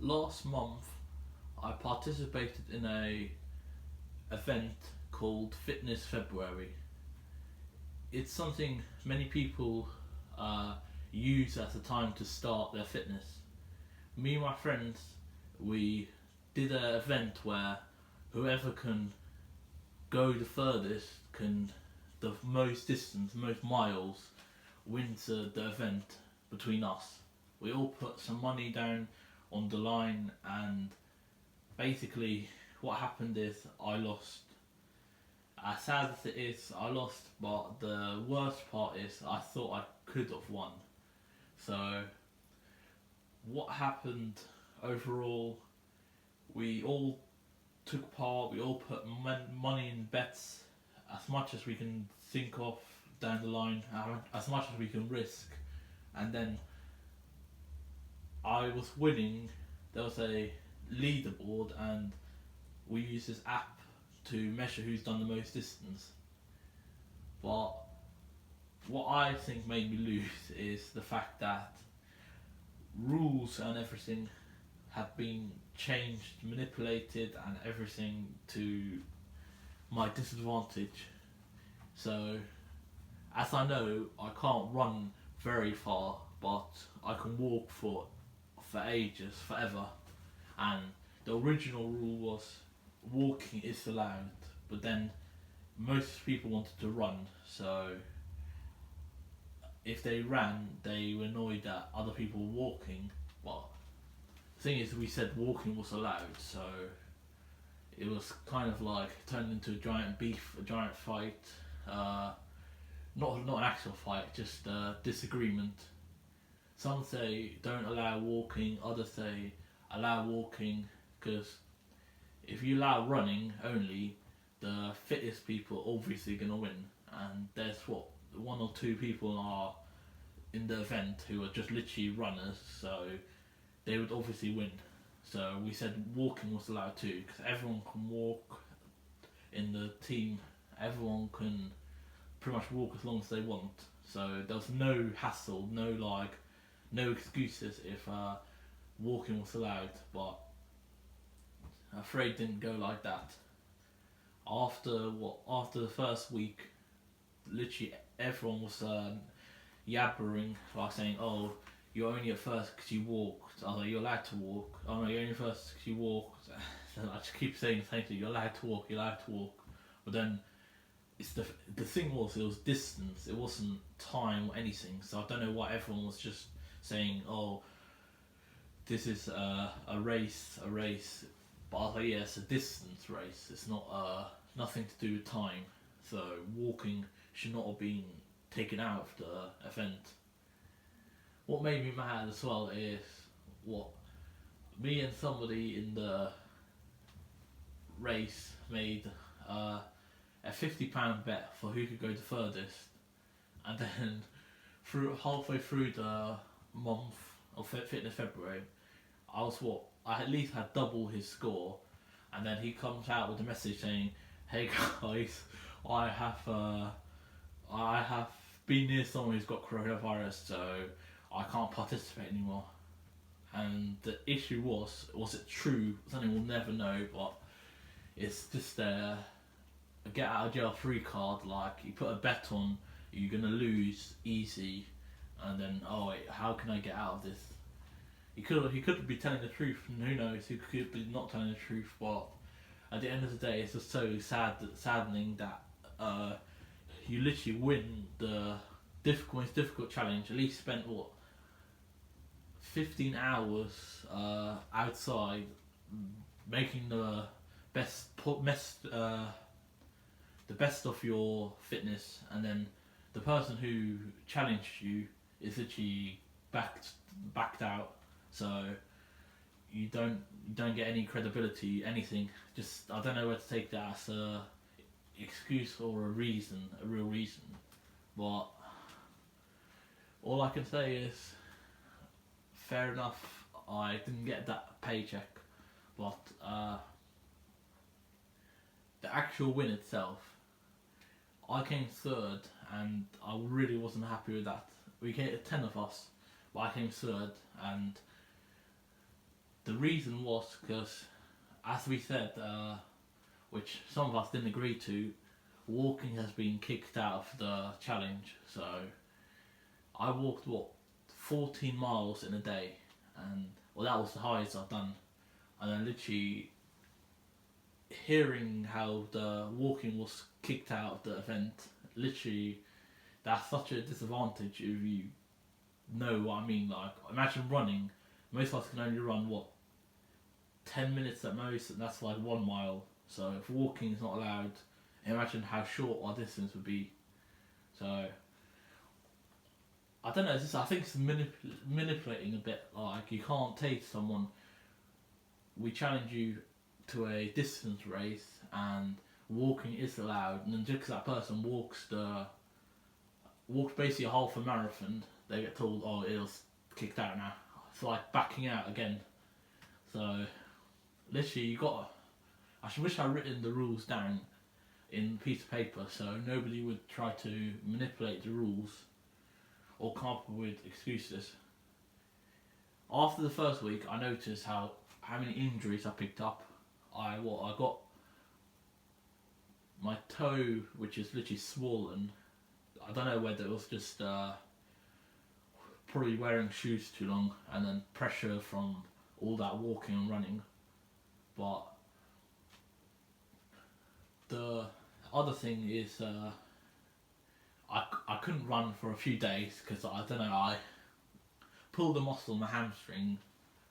last month I participated in a event called Fitness February. It's something many people use as a time to start their fitness. Me and my friends, we did an event where whoever can go the furthest, can the most distance, most miles, wins the event between us. We all put some money down on the line, and basically what happened is I lost. As sad as it is, I lost, but the worst part is I thought I could have won. So what happened overall, we all took part, we all put money in bets, as much as we can think of down the line, as much as we can risk, and then I was winning. There was a leaderboard, and we used this app to measure who's done the most distance. But what I think made me lose is the fact that rules and everything have been changed, manipulated, and everything to my disadvantage. So, as I know, I can't run very far, but I can walk for ages, forever. And the original rule was walking is allowed, but then most people wanted to run, so if they ran, they were annoyed that other people were walking. But the thing is, we said walking was allowed, so it was kind of like turned into a giant beef, a giant fight. Not an actual fight, just a disagreement. Some say don't allow walking, others say allow walking, because if you allow running only, the fittest people are obviously gonna win, and there's what one or two people are in the event who are just literally runners, so they would obviously win. So we said walking was allowed too, because everyone can walk in the team. Everyone can pretty much walk as long as they want. So there was no hassle, no excuses if walking was allowed. But I'm afraid it didn't go like that. After the first week, literally everyone was yabbering, like saying, "Oh, you're only at first because you walked." I was like, "You're allowed to walk." "Oh no, you're only first because you walked." So I just keep saying the same thing. You're allowed to walk. You're allowed to walk. But then it's the thing was, it was distance. It wasn't time or anything. So I don't know why everyone was just saying, "Oh, this is a race, a race." But I was like, "Yeah, it's a distance race. It's not nothing to do with time. So walking should not have been taken out of the event." What made me mad as well is what me and somebody in the race made a £50 bet for who could go the furthest, and then through halfway through the month of Fitness February, I at least had double his score, and then he comes out with a message saying, "Hey guys, I have uh, I have been near someone who's got coronavirus, so I can't participate anymore." And the issue was it true? Something we'll never know, but it's just a get out of jail free card. Like, you put a bet on you're gonna lose easy, and then, "Oh wait, how can I get out of this?" He could be telling the truth, and who knows? He could be not telling the truth. But at the end of the day, it's just so saddening that you literally win the most difficult challenge. At least spent what 15 hours outside making the best of your fitness, and then the person who challenged you is literally backed out. So you don't get any credibility, anything. Just, I don't know where to take that as a excuse or a reason, a real reason. But all I can say is, fair enough, I didn't get that paycheck, but the actual win itself, I came third, and I really wasn't happy with that. We came 10 of us, but I came third, and The reason was because, as we said, which some of us didn't agree to, walking has been kicked out of the challenge. So I walked 14 miles in a day, and well, that was the highest I've done. And then literally hearing how the walking was kicked out of the event, literally, that's such a disadvantage if you know what I mean. Like, imagine running. Most of us can only run 10 minutes at most, and that's like 1 mile. So if walking is not allowed, imagine how short our distance would be. So I don't know. I think it's manipulating a bit. Like, you can't take someone. We challenge you to a distance race, and walking is allowed, and then just because that person walks basically a half a marathon, they get told, oh, it was kicked out now. It's like backing out again. So literally, I wish I'd written the rules down in a piece of paper so nobody would try to manipulate the rules or come up with excuses. After the first week, I noticed how many injuries I picked up. I got my toe, which is literally swollen. I don't know whether it was just probably wearing shoes too long and then pressure from all that walking and running. But the other thing is I couldn't run for a few days because I don't know, I pulled a muscle in my hamstring,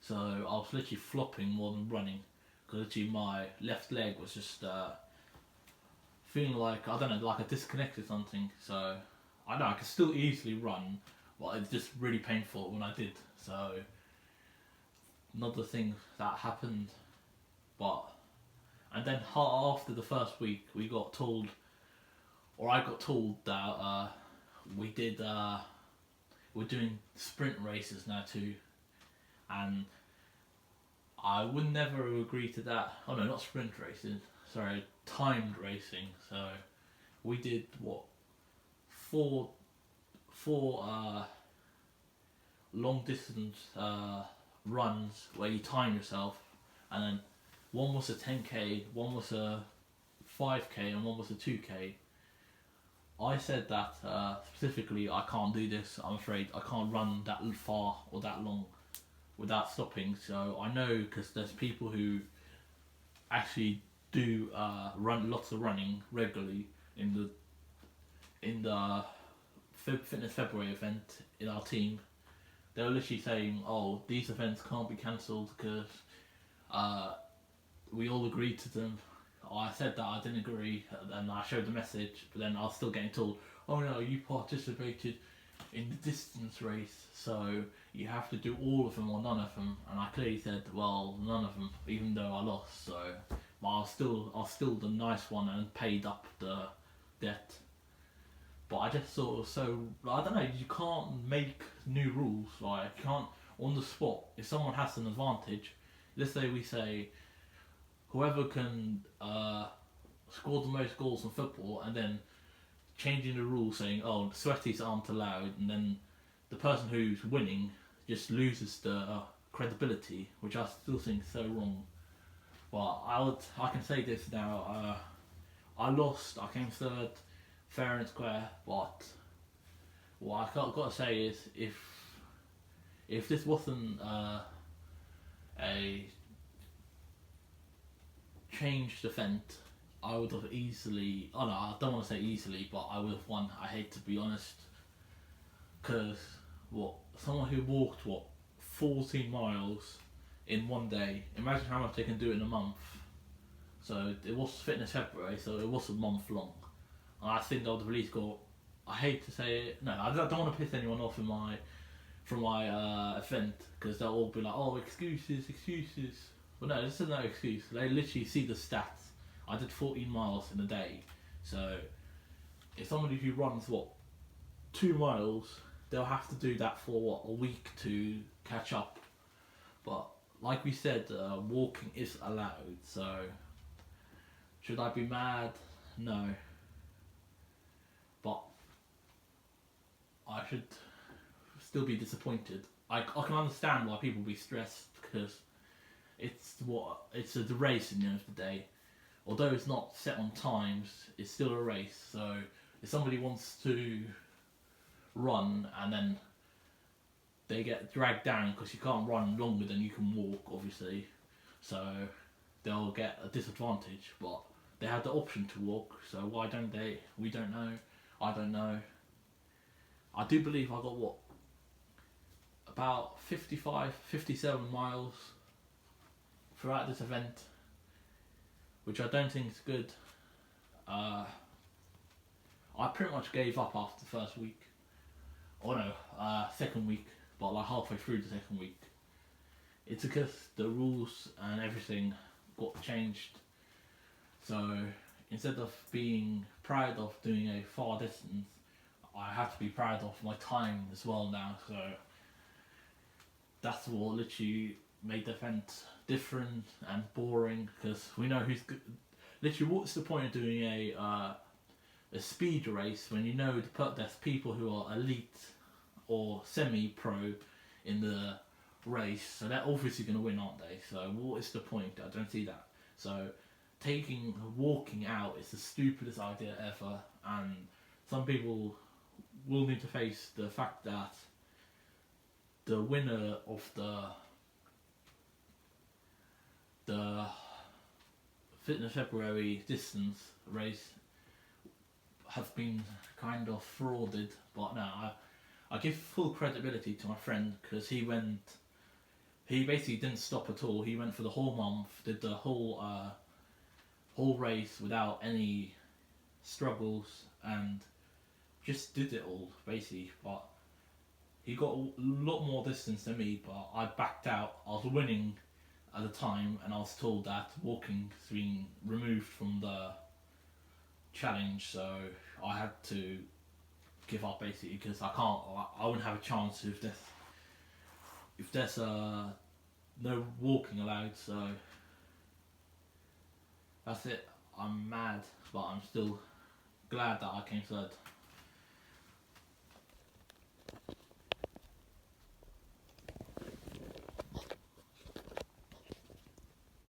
so I was literally flopping more than running because literally my left leg was just feeling like, I don't know, like I disconnected something. So I know I could still easily run, but it's just really painful when I did. So another thing that happened, and then after the first week we got told, or I got told that we're doing sprint races now too, and I would never agree to that. Oh no, not sprint races, sorry, timed racing. So we did four long distance runs where you time yourself, and then one was a 10k, one was a 5k, and one was a 2k. I said that specifically I can't do this. I'm afraid I can't run that far or that long without stopping. So I know, because there's people who actually do run lots of running regularly in the Fitness February event in our team. They were literally saying, "Oh, these events can't be cancelled because we all agreed to them." I said that I didn't agree, and I showed the message, but then I was still getting told, "Oh no, you participated in the distance race, so you have to do all of them or none of them." And I clearly said, "Well, none of them," even though I lost. So, but I was still the nice one and paid up the debt. But I just thought, so I don't know. You can't make new rules. Like, you can't on the spot. If someone has an advantage, let's say we say whoever can score the most goals in football, and then changing the rules saying, oh, sweaties aren't allowed, and then the person who's winning just loses the credibility, which I still think is so wrong. But I can say this now. I lost. I came third, fair and square. But what I got to say is, if this wasn't a changed event, I would have easily. Oh no, I don't want to say easily, but I would have won. I hate to be honest, because someone who walked 14 miles in one day. Imagine how much they can do in a month. So it was Fitness February, so it was a month long. And I think I would have at least got. I hate to say it. No, I don't want to piss anyone off from my event, because they'll all be like, "Oh, excuses." Well, no, this is no excuse. They literally see the stats. I did 14 miles in a day. So if somebody who runs 2 miles, they'll have to do that for a week to catch up. But like we said, walking is allowed. So should I be mad? No. But I should still be disappointed. I can understand why people be stressed, because it's the race in the end of the day. Although it's not set on times, it's still a race. So if somebody wants to run and then they get dragged down because you can't run longer than you can walk, obviously, so they'll get a disadvantage. But they have the option to walk, so why don't they? We don't know. I don't know. I do believe I got what, about 55, 57 miles throughout this event, which I don't think is good. I pretty much gave up after the first week. Or no, second week, but like halfway through the second week. It's because the rules and everything got changed. So instead of being proud of doing a far distance, I have to be proud of my time as well now. So that's what literally made the event different and boring, because we know who's good. Literally, what's the point of doing a speed race when you know there's people who are elite or semi-pro in the race, so they're obviously going to win, aren't they? So what is the point? I don't see that. So walking out is the stupidest idea ever, and some people will need to face the fact that the winner of the Fitness February distance race has been kind of frauded. But no, I give full credibility to my friend, because he basically didn't stop at all. He went for the whole month, did the whole race without any struggles, and just did it all basically. But he got a lot more distance than me, but I backed out. I was winning at the time, and I was told that walking's been removed from the challenge, so I had to give up basically, because I wouldn't have a chance if there's no walking allowed. So that's it. I'm mad, but I'm still glad that I came third.